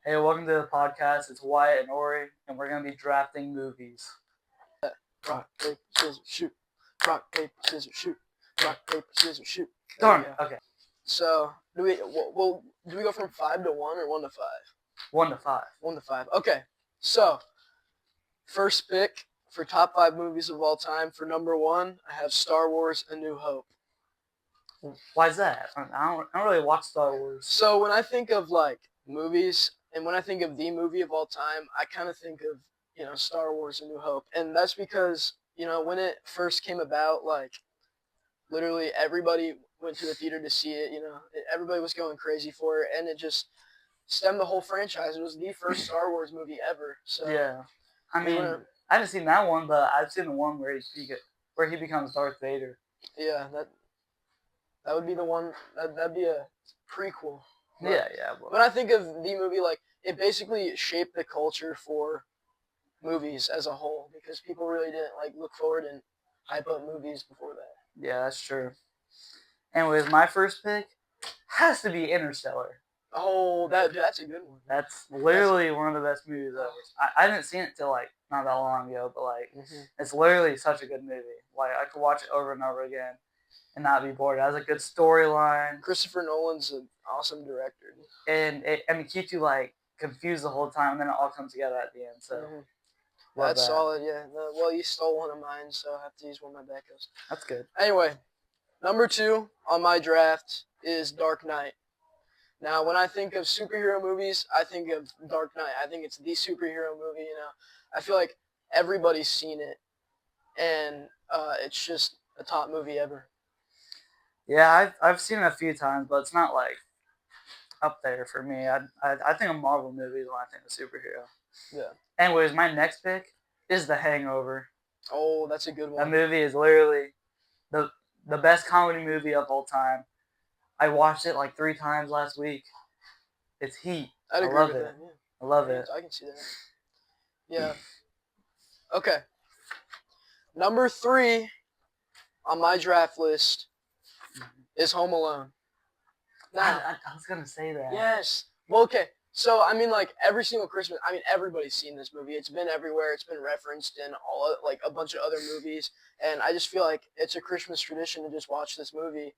Hey, welcome to the podcast. It's Wyatt and Ori, and we're going to be drafting movies. Rock, paper, scissors, shoot. Rock, paper, scissors, shoot. Rock, paper, scissors, shoot. Darn it. Okay. So, do we go from 5 to 1 or 1 to 5? 1 to 5. 1 to 5. Okay. So, first pick for top 5 movies of all time. For number 1, I have Star Wars: A New Hope. Why is that? I don't really watch Star Wars. So, when I think of like movies, and when I think of the movie of all time, I kind of think of Star Wars: A New Hope, and that's because when it first came about, like literally everybody went to the theater to see it. Everybody was going crazy for it, and it just stemmed the whole franchise. It was the first Star Wars movie ever. So Yeah. I mean, I haven't seen that one, but I've seen the one where he becomes Darth Vader. Yeah, that would be the one. That'd be a prequel. But Yeah. when I think of the movie, like it basically shaped the culture for movies as a whole because people really didn't like look forward and hype up movies before that. Yeah, that's true. Anyways, my first pick has to be Interstellar. Oh, that's a good one. That's literally one of the best movies ever. I didn't see it till like not that long ago, but like it's literally such a good movie. Like I could watch it over and over again and not be bored. It has a good storyline. Christopher Nolan's an awesome director. And it keeps you like confused the whole time, and then it all comes together at the end. So that's solid, yeah. Well, you stole one of mine, so I have to use one of my backups. That's good. Anyway, number 2 on my draft is Dark Knight. Now, when I think of superhero movies, I think of Dark Knight. I think it's the superhero movie. I feel like everybody's seen it, and it's just a top movie ever. Yeah, I've seen it a few times, but it's not like up there for me. I think of Marvel movies when I think of superhero. Yeah. Anyways, my next pick is The Hangover. Oh, that's a good one. That movie is literally the best comedy movie of all time. I watched it like 3 times last week. It's heat. I'd agree with that. Yeah. I love it. I can see that. Yeah. Okay. Number 3 on my draft list is Home Alone. Now, I was gonna say that. Yes. Well, okay. So I mean, like every single Christmas, I mean everybody's seen this movie. It's been everywhere. It's been referenced in like a bunch of other movies, and I just feel like it's a Christmas tradition to just watch this movie.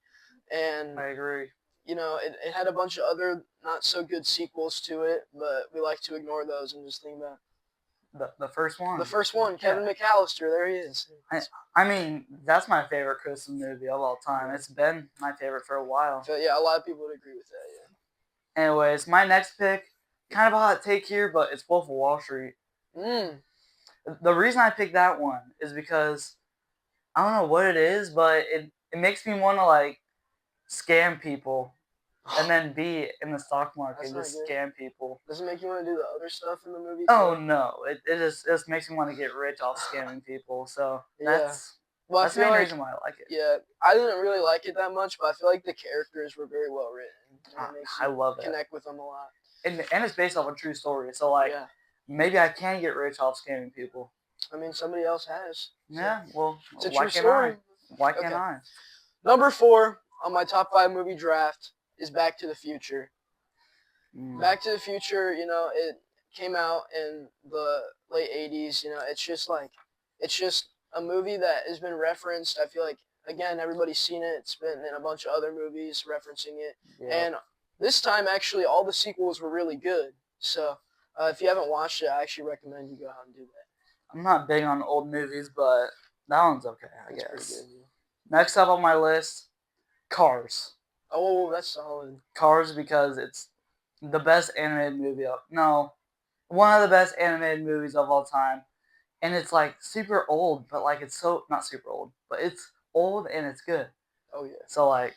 And I agree. It had a bunch of other not so good sequels to it, but we like to ignore those and just think about the first one. The first one, Kevin McAllister. There he is. I mean, that's my favorite Christmas movie of all time. It's been my favorite for a while. So, yeah, a lot of people would agree with that, yeah. Anyways, my next pick, kind of a hot take here, but it's Wolf of Wall Street. The reason I picked that one is because I don't know what it is, but it makes me want to like scam people and then be in the stock market and just scam people. Does it make you want to do the other stuff in the movie? Oh no, it just makes me want to get rich off scamming people. So that's the main reason why I like it. Yeah, I didn't really like it that much, but I feel like the characters were very well written. I love it. Connect with them a lot. And it's based off a true story, so like maybe I can get rich off scamming people. I mean, somebody else has. So. Yeah, well, it's a true story. Why can't I? Number 4 on my top 5 movie draft is Back to the Future. Back to the Future, it came out in the late 80s. It's just a movie that has been referenced. I feel like, again, everybody's seen it. It's been in a bunch of other movies referencing it. Yeah. And this time, actually, all the sequels were really good. So if you haven't watched it, I actually recommend you go out and do that. I'm not big on old movies, but that one's okay, I guess. Pretty good, yeah. Next up on my list, Cars. Oh, that's solid. Cars because it's the best animated movie one of the best animated movies of all time. And it's like super old, but like it's not super old, but it's old and it's good. Oh yeah. So like,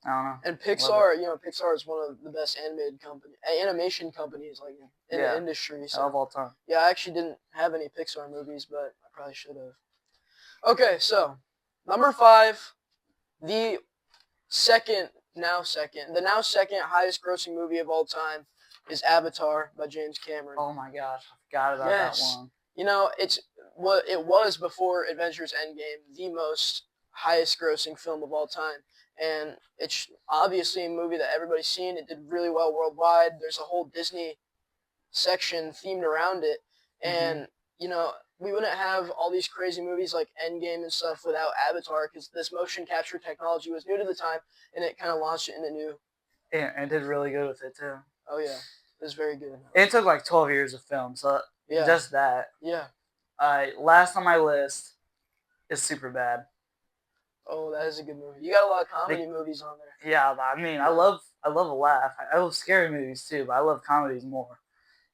I don't know. And Pixar, Pixar is one of the best animation companies like in the industry. So. Of all time. Yeah, I actually didn't have any Pixar movies, but I probably should have. Okay, so number 5, the now second highest grossing movie of all time is Avatar by James Cameron. Oh my gosh, I forgot about that one. It's what it was before Avengers Endgame, the most highest grossing film of all time. And it's obviously a movie that everybody's seen. It did really well worldwide. There's a whole Disney section themed around it, and you know, we wouldn't have all these crazy movies like Endgame and stuff without Avatar, because this motion capture technology was new to the time, and it kind of launched it into new. Yeah, and did really good with it too. Oh yeah, it was very good. It took like 12 years of film, so just that. Yeah. Last on my list is Superbad. Oh, that is a good movie. You got a lot of comedy movies on there. Yeah, I mean, I love a laugh. I love scary movies too, but I love comedies more.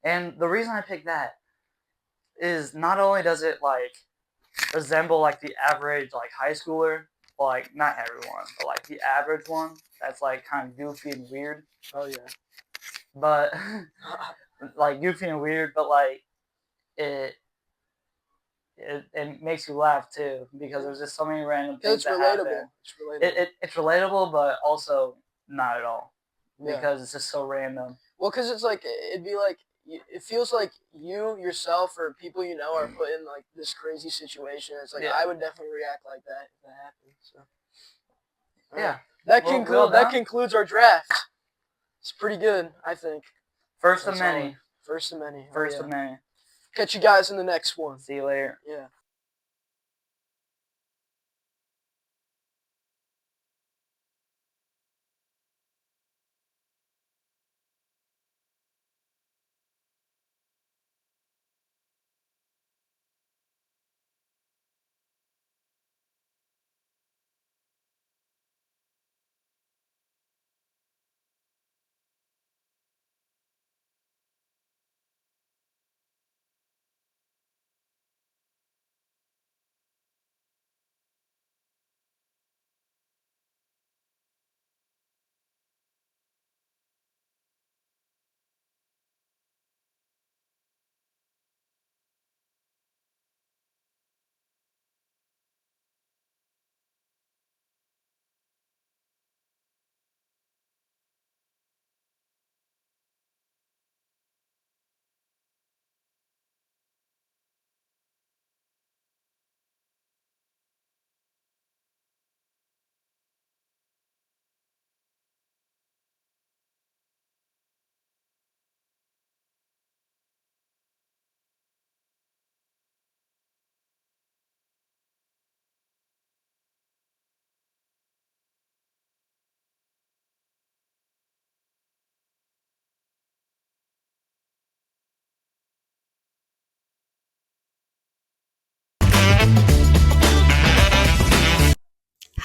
And the reason I picked that is not only does it like resemble like the average like high schooler, well, like not everyone, but like the average one that's like kind of goofy and weird. Oh yeah. But like goofy and weird, but like it makes you laugh too because there's just so many random things it's that relatable. happen. It's relatable. It's relatable, but also not at all because it's just so random. Well, because it's like it'd be like it feels like you yourself or people you know are put in like this crazy situation. It's like I would definitely react like that if that happened. So yeah, that concludes our draft. It's pretty good, I think. First of many. First of many. First of many. Catch you guys in the next one. See you later. Yeah.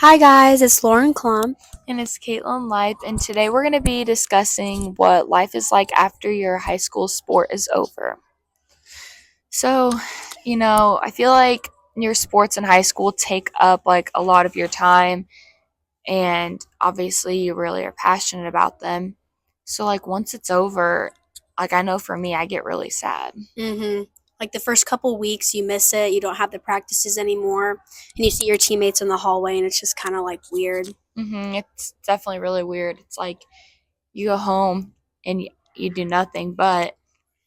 Hi guys, it's Lauren Klump. And it's Caitlin Life, and today we're going to be discussing what life is like after your high school sport is over. So, I feel like your sports in high school take up like a lot of your time, and obviously you really are passionate about them. So like once it's over, like I know for me, I get really sad. Like the first couple weeks, you miss it. You don't have the practices anymore, and you see your teammates in the hallway, and it's just kind of like weird. It's definitely really weird. It's like you go home and you do nothing, but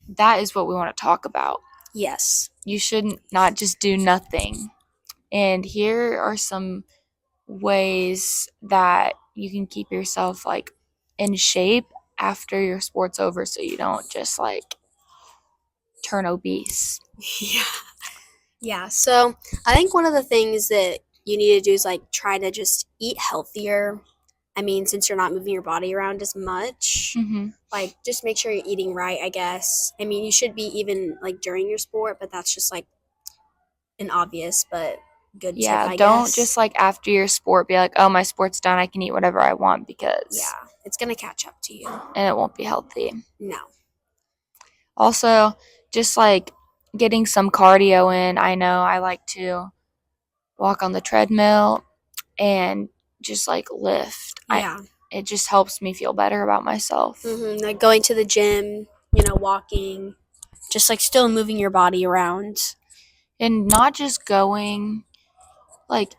that is what we want to talk about. Yes. You shouldn't not just do nothing. And here are some ways that you can keep yourself like in shape after your sport's over so you don't just like turn obese. Yeah. So I think one of the things that you need to do is like try to just eat healthier. I mean, since you're not moving your body around as much, like just make sure you're eating right, I guess. I mean, you should be even like during your sport, but that's just like an obvious but good tip, I don't guess. just like after your sport be like, oh, my sport's done, I can eat whatever I want, because it's gonna catch up to you and it won't be healthy. No. Also, just like getting some cardio in. I know I like to walk on the treadmill and just like lift. It just helps me feel better about myself. Like going to the gym, walking, just like still moving your body around. And not just going, like,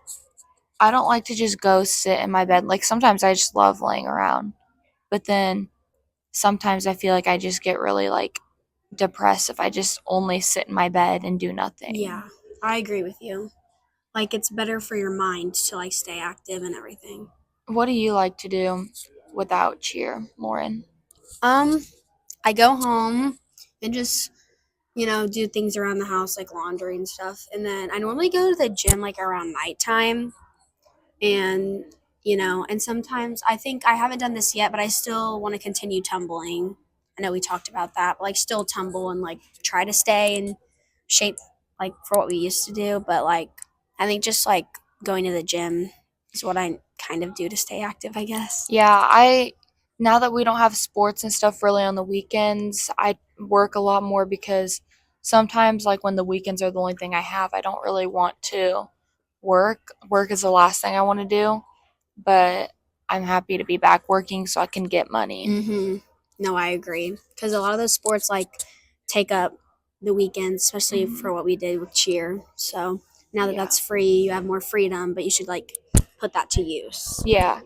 I don't like to just go sit in my bed. Like, sometimes I just love laying around. But then sometimes I feel like I just get really, like, depressed if I just only sit in my bed and do nothing. Yeah, I agree with you. Like, it's better for your mind to, like, stay active and everything. What do you like to do without cheer, Lauren? I go home, and just, do things around the house like laundry and stuff. And then I normally go to the gym like around nighttime. And, and sometimes I think I haven't done this yet, but I still want to continue tumbling. I know we talked about that, but like still tumble and like try to stay in shape like for what we used to do. But like, I think just like going to the gym is what I kind of do to stay active, I guess. Yeah, now that we don't have sports and stuff really on the weekends, I work a lot more because sometimes, like, when the weekends are the only thing I have, I don't really want to work. Work is the last thing I want to do, but I'm happy to be back working so I can get money. Mm-hmm. No, I agree. Because a lot of those sports, like, take up the weekends, especially for what we did with cheer. So now that that's free, you have more freedom, but you should, like, put that to use. Yeah.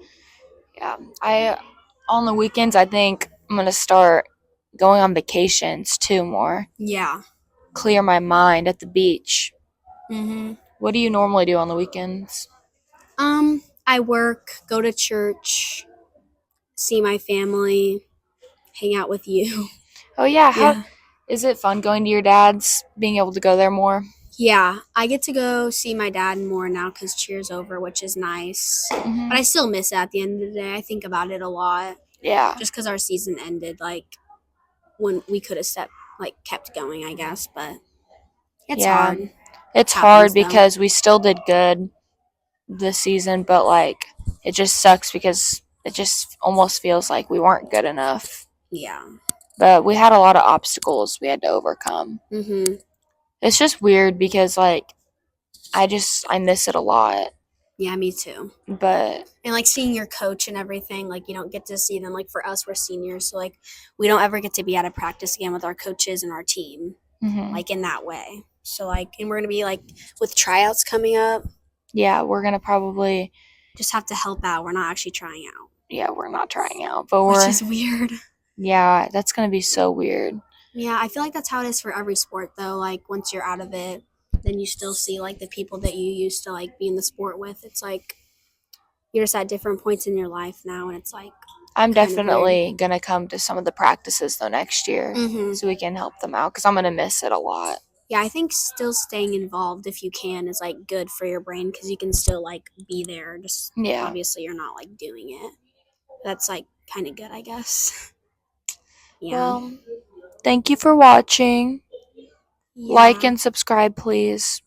On the weekends, I think I'm going to start going on vacations too more. Yeah. Clear my mind at the beach. Mm-hmm. What do you normally do on the weekends? I work, go to church, see my family, hang out with you. Oh, yeah. Yeah. Is it fun going to your dad's, being able to go there more? Yeah, I get to go see my dad more now because cheer's over, which is nice. Mm-hmm. But I still miss it at the end of the day. I think about it a lot. Yeah. Just because our season ended, like, when we could have kept going, I guess. But it's hard. It's Happens, hard though. because we still did good this season, but, like, it just sucks because it just almost feels like we weren't good enough. Yeah. But we had a lot of obstacles we had to overcome. Mm-hmm. It's just weird because, like, I miss it a lot. Yeah, me too. But And, like, seeing your coach and everything, like, you don't get to see them. Like, for us, we're seniors, so, like, we don't ever get to be at a practice again with our coaches and our team, like, in that way. So, like, and we're going to be, like, with tryouts coming up. Yeah, we're going to probably just have to help out. We're not actually trying out. Yeah, we're not trying out, but Which is weird. Yeah, that's going to be so weird. Yeah, I feel like that's how it is for every sport, though. Like, once you're out of it, then you still see, like, the people that you used to, like, be in the sport with. It's like you're just at different points in your life now, and it's like I'm definitely going to come to some of the practices, though, next year so we can help them out because I'm going to miss it a lot. Yeah, I think still staying involved if you can is, like, good for your brain because you can still, like, be there. Just obviously you're not, like, doing it. That's, like, kind of good, I guess. Yeah. Well, thank you for watching. Like and subscribe, please.